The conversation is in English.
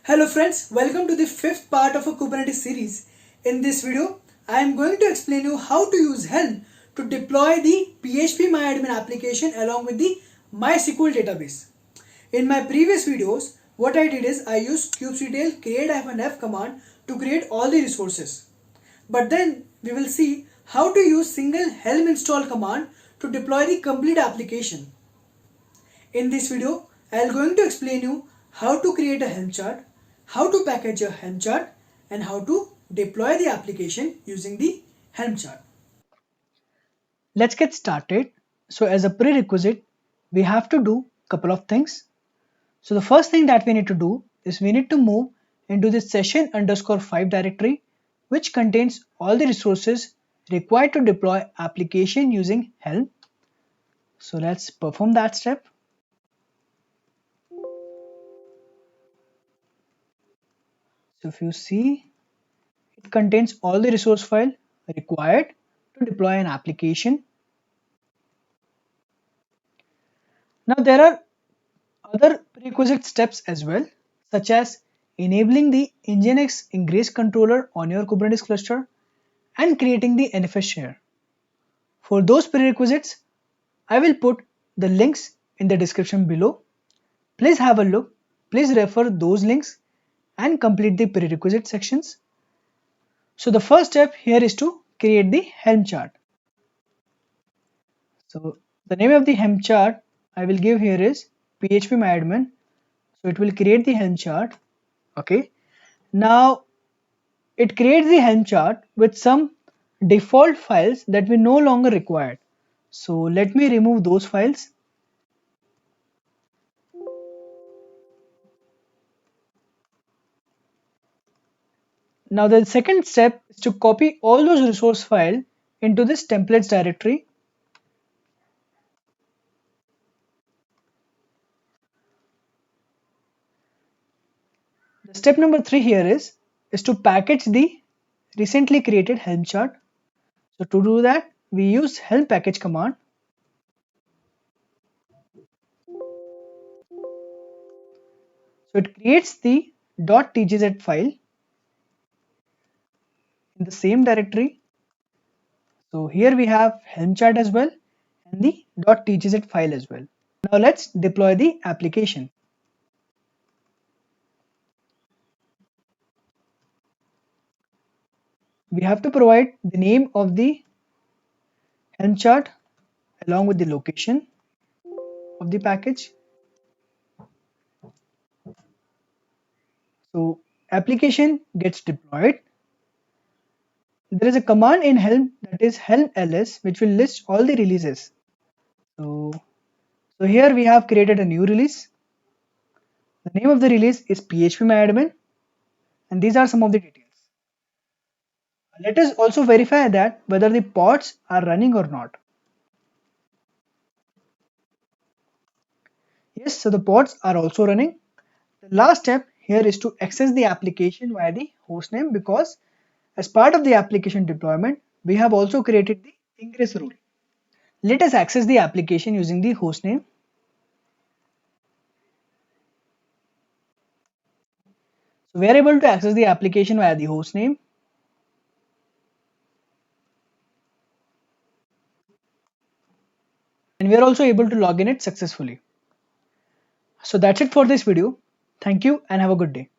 Hello friends, welcome to the fifth part of a Kubernetes series. In this video, I am going to explain you how to use Helm to deploy the PHP application along with the MySQL database. In my previous videos, what I did is I used kubectl create-f command to create all the resources. But then we will see how to use single Helm install command to deploy the complete application. In this video, I am going to explain you how to create a Helm chart, how to package a Helm chart, and how to deploy the application using the Helm chart. Let's get started. So as a prerequisite, we have to do a couple of things. So the first thing that we need to do is we need to move into the session_5 directory, which contains all the resources required to deploy application using Helm. So let's perform that step. So if you see, it contains all the resource file required to deploy an application. Now there are other prerequisite steps as well, such as enabling the Nginx ingress controller on your Kubernetes cluster and creating the NFS share. For those prerequisites, I will put the links in the description below. Please have a look, please refer those links and complete the prerequisite sections. So the first step here is to create the Helm chart. So the name of the Helm chart I will give here is phpMyAdmin. So it will create the Helm chart. Okay. Now it creates the Helm chart with some default files that we no longer require. So let me remove those files. Now the second step is to copy all those resource files into this templates directory. The step number 3 here is to package the recently created Helm chart. So to do that, we use Helm package command. So it creates the .tgz file in the same directory. So here we have Helm chart as well and the .tgz file as well. Now let's deploy the application. We have to provide the name of the Helm chart along with the location of the package. So application gets deployed. There is a command in Helm that is helm ls, which will list all the releases. So here we have created a new release. The name of the release is phpMyAdmin, and these are some of the details. Let us also verify that whether the pods are running or not. Yes, so the pods are also running. The last step here is to access the application via the hostname, because as part of the application deployment, we have also created the ingress rule. Let us access the application using the hostname. So we are able to access the application via the hostname. And we are also able to log in it successfully. So that's it for this video. Thank you and have a good day.